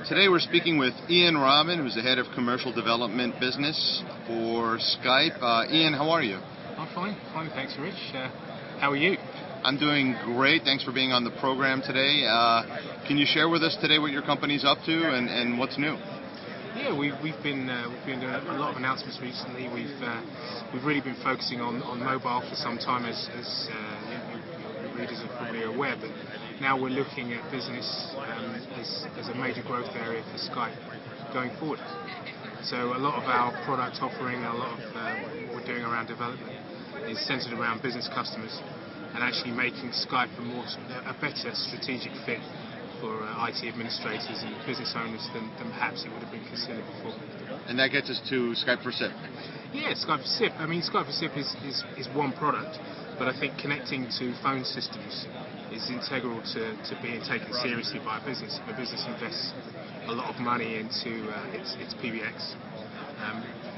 Today we're speaking with Ian Robin, who's the head of commercial development business for Skype. Ian, how are you? I'm fine, thanks Rich. How are you? I'm doing great. Thanks for being on the program today. Can you share with us today what your company's up to and what's new? Yeah, we've been doing a lot of announcements recently. We've really been focusing on mobile for some time, as your readers are probably aware. But now we're looking at business as a major growth area for Skype going forward. So a lot of our product offering, a lot of what we're doing around development is centered around business customers and actually making Skype a better strategic fit for IT administrators and business owners than perhaps it would have been considered before. And that gets us to Skype for SIP. Yeah, Skype for SIP. I mean, Skype for SIP is one product, but I think connecting to phone systems is integral to being taken seriously by a business. If a business invests a lot of money into its PBX,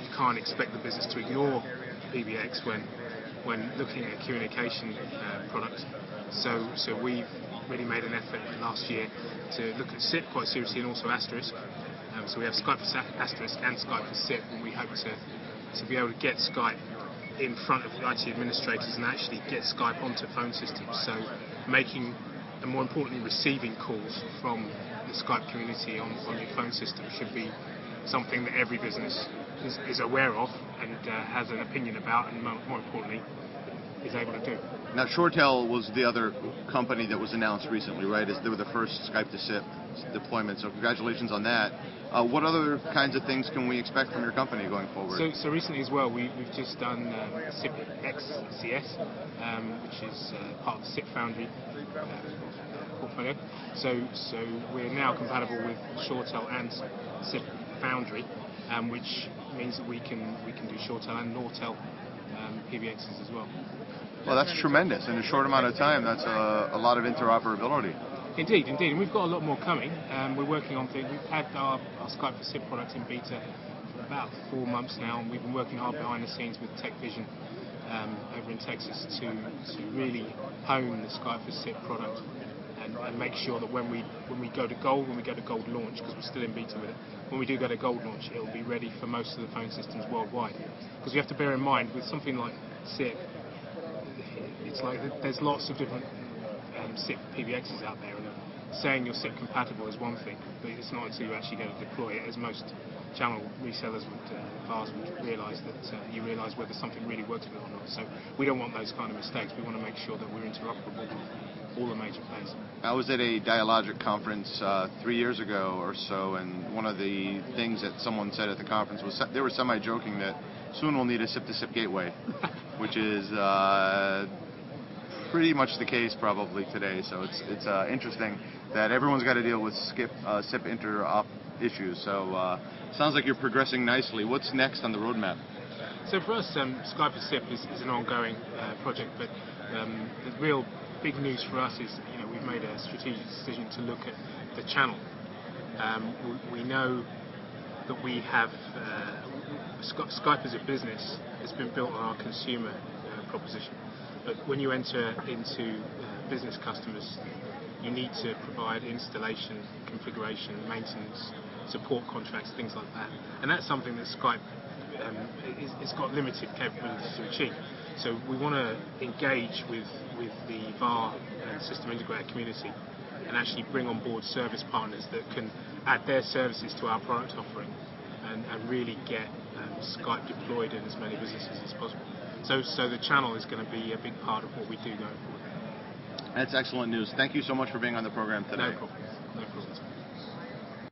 you can't expect the business to ignore PBX when looking at a communication product. So we've really made an effort last year to look at SIP quite seriously, and also Asterisk. So we have Skype for Asterisk and Skype for SIP, and we hope to be able to get Skype in front of IT administrators and actually get Skype onto phone systems. So making, and more importantly, receiving calls from the Skype community on your phone system should be something that every business is aware of and has an opinion about, and more importantly, is able to do. Now, Shoretel was the other company that was announced recently, right? As they were the first Skype to SIP deployment. So congratulations on that. What other kinds of things can we expect from your company going forward? So recently as well, we've just done SIP XCS, which is part of the SIP Foundry portfolio. So we're now compatible with Shoretel and SIP Foundry, which means that we can do Shoretel and Nortel PBXs as well. Well, that's tremendous. In a short amount of time, that's a lot of interoperability. Indeed, and we've got a lot more coming. We're working on things. We've had our Skype for SIP product in beta for about 4 months now, and we've been working hard behind the scenes with TechVision over in Texas to really hone the Skype for SIP product and make sure that when we go to gold launch, because we're still in beta with it, when we do go to gold launch, it'll be ready for most of the phone systems worldwide. Because you have to bear in mind, with something like SIP, it's like there's lots of different SIP PBXs out there, and saying you're SIP compatible is one thing, but it's not until you actually go to deploy it, as most channel resellers would realise that you realise whether something really works with it or not. So we don't want those kind of mistakes. We want to make sure that we're interoperable with all the major players. I was at a Dialogic conference 3 years ago or so, and one of the things that someone said at the conference was they were semi-joking that soon we'll need a SIP-to-SIP gateway, which is pretty much the case probably today. So it's interesting that everyone's got to deal with SIP interop issues. So sounds like you're progressing nicely. What's next on the roadmap? So for us, Skype for SIP is an ongoing project, but the real big news for us is we've made a strategic decision to look at the channel. We know that we have Skype as a business has been built on our consumer proposition. But when you enter into business customers, you need to provide installation, configuration, maintenance, support contracts, things like that. And that's something that Skype it's got limited capabilities to achieve. So we want to engage with the VAR and system integrator community and actually bring on board service partners that can add their services to our product offering and really get Skype deployed in as many businesses as possible. So the channel is going to be a big part of what we do going forward. That's excellent news. Thank you so much for being on the program today. No problem.